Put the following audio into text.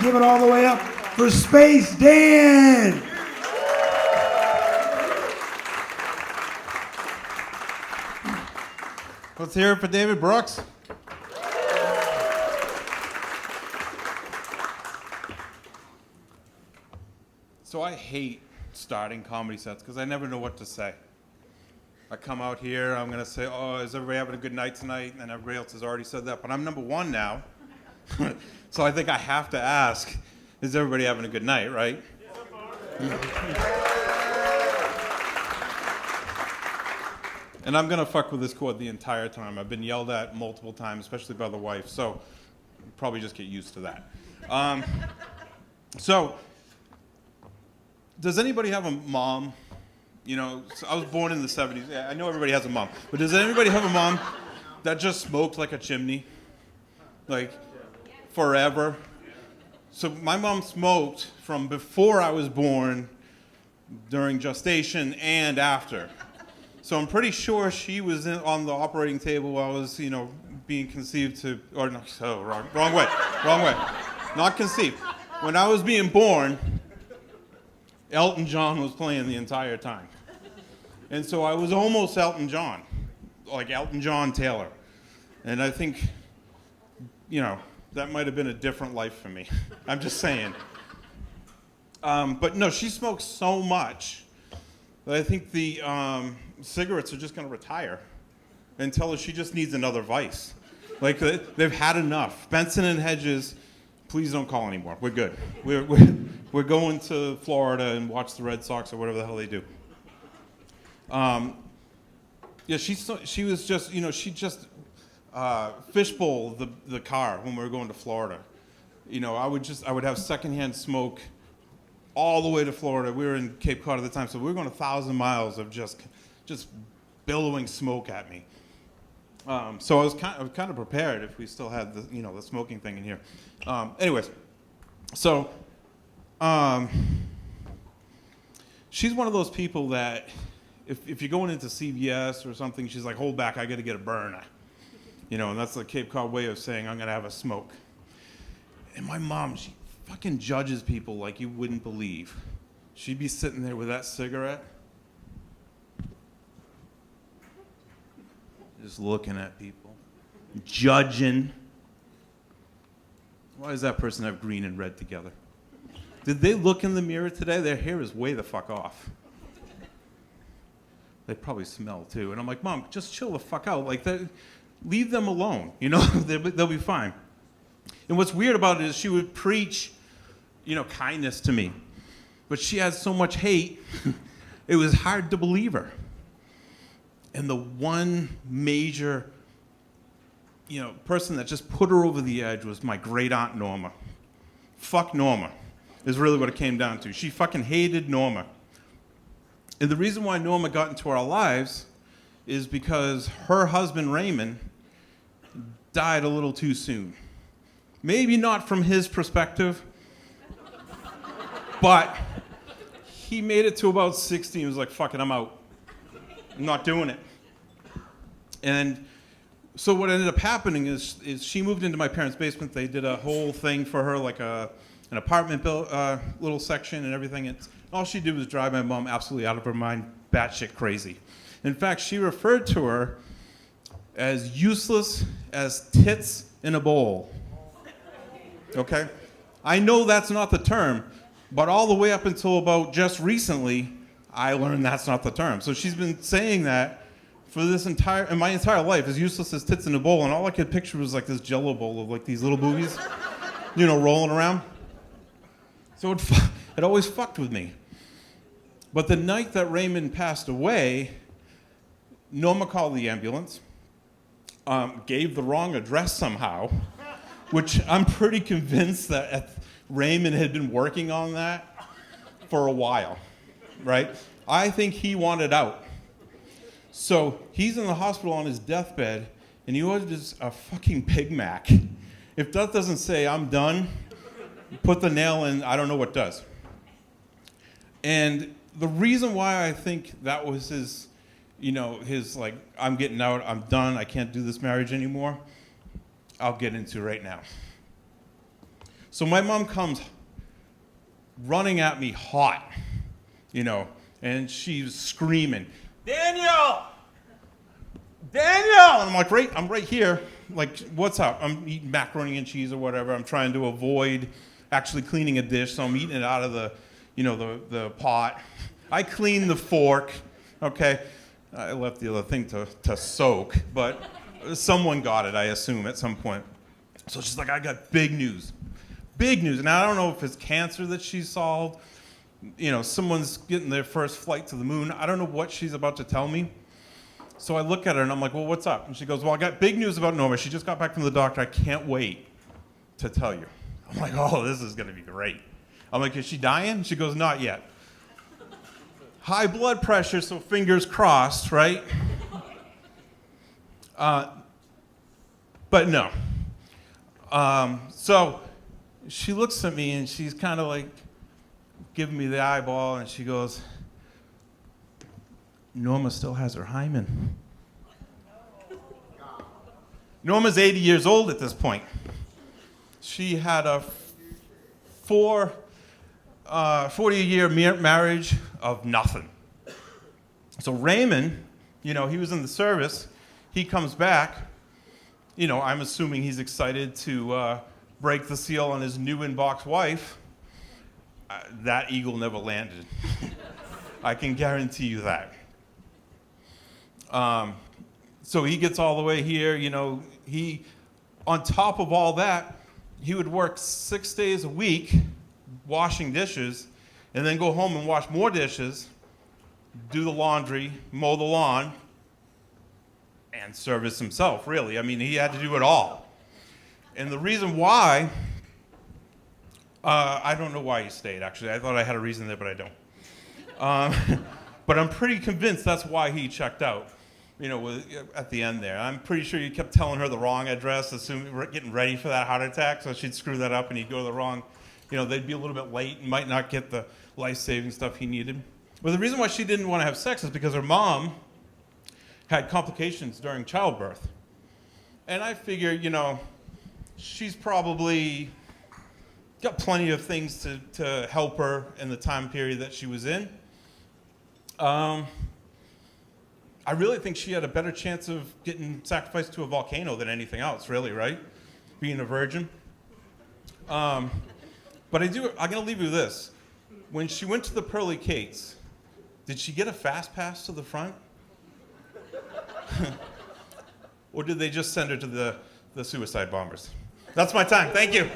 Give it all the way up for Space Dan. Let's hear it for David Brooks. So I hate starting comedy sets because I never know what to say. I come out here, I'm going to say, oh, is everybody having a good night tonight? And everybody else has already said that. But I'm number one now. So I think I have to ask, is everybody having a good night, right? And I'm going to fuck with this chord the entire time. I've been yelled at multiple times, especially by the wife. So probably just get used to that. So does anybody have a mom? You know, so I was born in the 70s. Yeah, I know everybody has a mom. But does anybody have a mom that just smoked like a chimney? Like, forever? So my mom smoked from before I was born, during gestation, and after. So I'm pretty sure she was on the operating table while I was, being conceived to, or no, so wrong way. Not conceived. When I was being born, Elton John was playing the entire time. And so I was almost Elton John, like Elton John Taylor. And I think, that might have been a different life for me. I'm just saying. But no, she smokes so much that I think the cigarettes are just going to retire and tell her she just needs another vice. Like, they've had enough. Benson and Hedges, please don't call anymore. We're good. We're going to Florida and watch the Red Sox or whatever the hell they do. Yeah, she was just, she just fishbowl the car when we were going to Florida. I would have secondhand smoke all the way to Florida. We were in Cape Cod at the time, so we were going 1,000 miles of just billowing smoke at me. So I was kind of prepared if we still had the smoking thing in here. Anyways, so she's one of those people that if you're going into CVS or something, she's like, hold back, I got to get a burner. And that's the Cape Cod way of saying I'm going to have a smoke. And my mom, she fucking judges people like you wouldn't believe. She'd be sitting there with that cigarette, just looking at people, judging. Why does that person have green and red together? Did they look in the mirror today? Their hair is way the fuck off. They probably smell too. And I'm like, Mom, just chill the fuck out. Like, leave them alone. They'll be fine. And what's weird about it is she would preach, kindness to me. But she has so much hate, it was hard to believe her. And the one major, person that just put her over the edge was my great aunt Norma. Fuck Norma is really what it came down to. She fucking hated Norma. And the reason why Norma got into our lives is because her husband Raymond died a little too soon. Maybe not from his perspective, but he made it to about 60 and was like, fuck it, I'm out. I'm not doing it. And so what ended up happening is she moved into my parents' basement. They did a whole thing for her, like an apartment little section and everything. All she did was drive my mom absolutely out of her mind, batshit crazy. In fact, she referred to her as useless as tits in a bowl. Okay? I know that's not the term, but all the way up until about just recently, I learned that's not the term. So she's been saying that for my entire life, as useless as tits in a bowl, and all I could picture was like this Jello bowl of like these little boobies, rolling around. So it always fucked with me. But the night that Raymond passed away, Norma called the ambulance, gave the wrong address somehow, which I'm pretty convinced that Raymond had been working on that for a while, right? I think he wanted out. So he's in the hospital on his deathbed, and he orders a fucking Big Mac. If that doesn't say, I'm done, put the nail in, I don't know what does. And the reason why I think that was his, his like, I'm getting out, I'm done, I can't do this marriage anymore, I'll get into right now. So my mom comes running at me hot, and she's screaming, Daniel! Daniel! And I'm right here. Like, what's up? I'm eating macaroni and cheese or whatever. I'm trying to avoid actually cleaning a dish, so I'm eating it out of the pot. I clean the fork, okay? I left the other thing to soak, but someone got it, I assume, at some point. So she's like, I got big news. Big news. Now, I don't know if it's cancer that she solved. Someone's getting their first flight to the moon. I don't know what she's about to tell me. So I look at her and I'm like, well, what's up? And she goes, well, I got big news about Norma. She just got back from the doctor. I can't wait to tell you. I'm like, oh, this is going to be great. I'm like, is she dying? She goes, not yet. High blood pressure, so fingers crossed, right? But no. So she looks at me and she's kind of like giving me the eyeball and she goes, Norma still has her hymen. Norma's 80 years old at this point. She had a 40-year marriage of nothing. So Raymond, he was in the service. He comes back. I'm assuming he's excited to break the seal on his new in-box wife. That eagle never landed. I can guarantee you that. So he gets all the way here, he, on top of all that, he would work 6 days a week washing dishes and then go home and wash more dishes, do the laundry, mow the lawn, and service himself, really. I mean, he had to do it all. And the reason why, I don't know why he stayed, actually. I thought I had a reason there, but I don't. But I'm pretty convinced that's why he checked out. At the end there. I'm pretty sure you kept telling her the wrong address, getting ready for that heart attack, so she'd screw that up and he'd go to the wrong, they'd be a little bit late and might not get the life-saving stuff he needed. But the reason why she didn't want to have sex is because her mom had complications during childbirth. And I figure, she's probably got plenty of things to help her in the time period that she was in. I really think she had a better chance of getting sacrificed to a volcano than anything else, really, right? Being a virgin. But I'm going to leave you with this. When she went to the Pearly Gates, did she get a fast pass to the front? Or did they just send her to the suicide bombers? That's my time. Thank you.